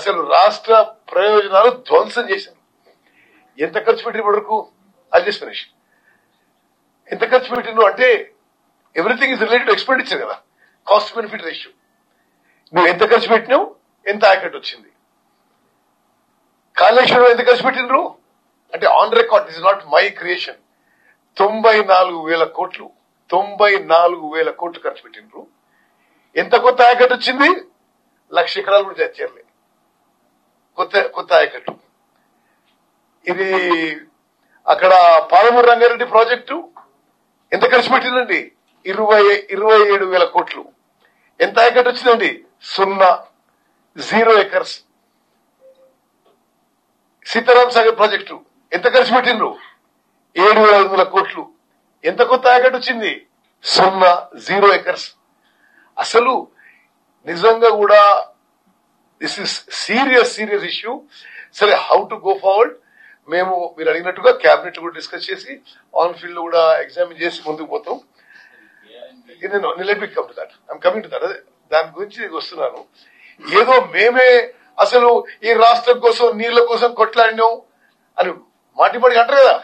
అసలు రాష్ట్ర ప్రయోజనాలు ధ్వంసం చేశారు. ఎంత ఖర్చు పెట్టిన వరకు అది జస్ట్ ఫినిష్. ఎంత ఖర్చు పెట్టిన అంటే ఎవ్రీథింగ్ ఇస్ రిలేటెడ్ ఎక్స్పెండిచర్ కదా, కాస్ట్ బెనిఫిట్ రేషియో. నువ్వు ఎంత ఖర్చు పెట్టినావు, ఎంత ఆయకట్టు వచ్చింది. కాళేశ్వరం ఎంత ఖర్చు పెట్టినరు అంటే on record, is not my creation. 94,000 కోట్లు 94,000 కోట్లు ఖర్చు పెట్టినరు. ఎంత కొత్త ఆయకట్టు వచ్చింది? 1,00,000 ఎకరాలు కూడా చేరలే కొత్త ఆయకట్టు. ఇది అక్కడ పాలమూరు రంగారెడ్డి ప్రాజెక్టు ఎంత ఖర్చు పెట్టిందండి? 27,000 కోట్లు. ఎంత ఆయకట్టు వచ్చిందండి? 0 ఎకర్స్. సీతారాం సాగర్ ప్రాజెక్టు ఎంత ఖర్చు పెట్టిండ్రు? 7,500 కోట్లు. ఎంత కొత్త ఆయకట్టు వచ్చింది? 0 ఎకర్స్. అసలు నిజంగా కూడా దిస్ ఇస్ సీరియస్ ఇష్యూ. సరే, హౌ టు గో ఫార్వర్డ్ మేము మీరు అడిగినట్టుగా క్యాబినెట్ కూడా డిస్కస్ చేసి ఆన్ ఫీల్డ్ కూడా ఎగ్జామిన్ చేసి ముందుకు పోతాం. Coming to that. దాని గురించి వస్తున్నాను. ఏదో మేమే అసలు ఈ రాష్ట్రం కోసం నీళ్ల కోసం కొట్లాడినాం అని మాటిమాటికి అంటారు కదా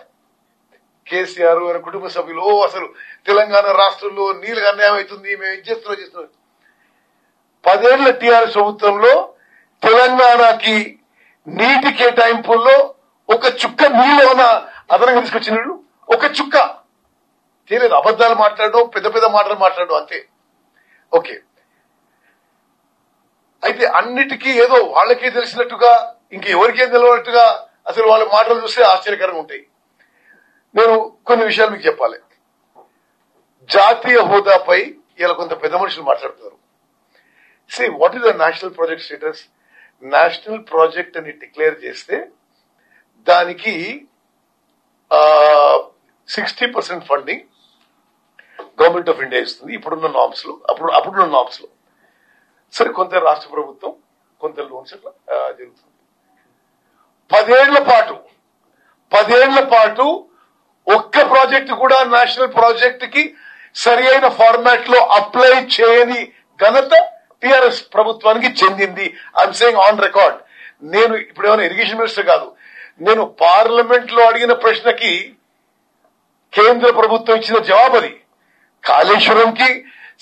కేసీఆర్ ఆయన కుటుంబ సభ్యులు. అసలు తెలంగాణ రాష్ట్రంలో నీళ్ళకి అన్యాయం అవుతుంది, మేము ఇది చేస్తున్నాం. 10 ఏళ్ల టీఆర్ఎస్ ప్రభుత్వంలో తెలంగాణకి నీటి కేటాయింపుల్లో ఒక చుక్క నీళ్ళు ఉన్న అదనంగా తీసుకొచ్చినాడు. ఒక చుక్క తెలియదు. అబద్దాలు మాట్లాడడం, పెద్ద మాటలు మాట్లాడడం అంతే. ఓకే, అయితే అన్నిటికీ ఏదో వాళ్ళకే తెలిసినట్టుగా ఇంకెవరికేం తెలియనట్టుగా అసలు వాళ్ళ మాటలు చూస్తే ఆశ్చర్యకరంగా ఉంటాయి. నేను కొన్ని విషయాలు మీకు చెప్పాలి. జాతీయ హోదాపై ఇలా కొంత పెద్ద మనుషులు మాట్లాడుతున్నారు. Say what is the national project status? National project అని డిక్లేర్ చేస్తే దానికి 60% ఫండింగ్ గవర్నమెంట్ ఆఫ్ ఇండియా ఇస్తుంది ఇప్పుడున్న నామ్స్ లో. అప్పుడున్న నామ్స్ లో సరే కొంత రాష్ట్ర ప్రభుత్వం, కొంత లోన్స్ అట్లా జరుగుతుంది. 10 ఏళ్ల పాటు ఒక్క ప్రాజెక్టు కూడా నేషనల్ ప్రాజెక్ట్ కి సరి అయిన ఫార్మాట్ లో అప్లై చేయని ఘనత టిఆర్ఎస్ ప్రభుత్వానికి చెందింది. I'm saying on record. నేను ఇప్పుడు ఏమైనా ఇరిగేషన్ మినిస్టర్ కాదు. నేను పార్లమెంట్ లో అడిగిన ప్రశ్నకి కేంద్ర ప్రభుత్వం ఇచ్చిన జవాబు అది. కాళేశ్వరంకి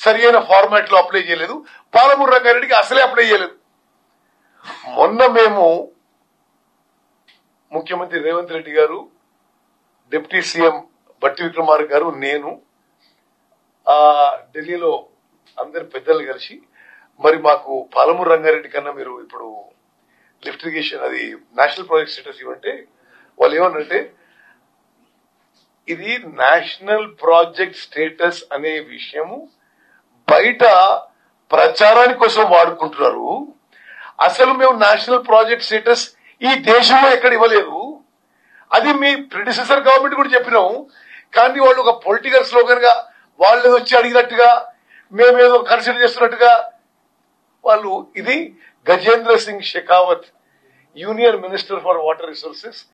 సరి అయిన ఫార్మాట్ లో అప్లై చేయలేదు, పాలమూరు రంగారెడ్డికి అసలే అప్లై చేయలేదు. మొన్న మేము ముఖ్యమంత్రి రేవంత్ రెడ్డి గారు, డిప్యూటీ సీఎం బట్టి విక్రమార్క గారు, నేను ఢిల్లీలో అందరి పెద్దలు కలిసి మరి మాకు పాలమూరు రంగారెడ్డి కన్నా మీరు ఇప్పుడు లిఫ్ట్ ఇరిగేషన్ అది నేషనల్ ప్రాజెక్ట్ స్టేటస్ ఇవ్వంటే వాళ్ళు ఏమన్నంటే ఇది నేషనల్ ప్రాజెక్ట్ స్టేటస్ అనే విషయము బయట ప్రచారాని కోసం వాడుకుంటున్నారు. అసలు మేము నేషనల్ ప్రాజెక్ట్ స్టేటస్ ఈ దేశంలో ఎక్కడ ఇవ్వలేదు. అది మీ ప్రిడిసెసర్ గవర్నమెంట్ కూడా చెప్పినాము. కానీ వాళ్ళు ఒక పొలిటికల్ స్లోగన్ గా వాళ్ళు వచ్చి అడిగినట్టుగా మేమేదో కన్సిడర్ చేస్తున్నట్టుగా వాళ్ళు ఇది Gajendra Singh Shekhawat, union minister for water resources,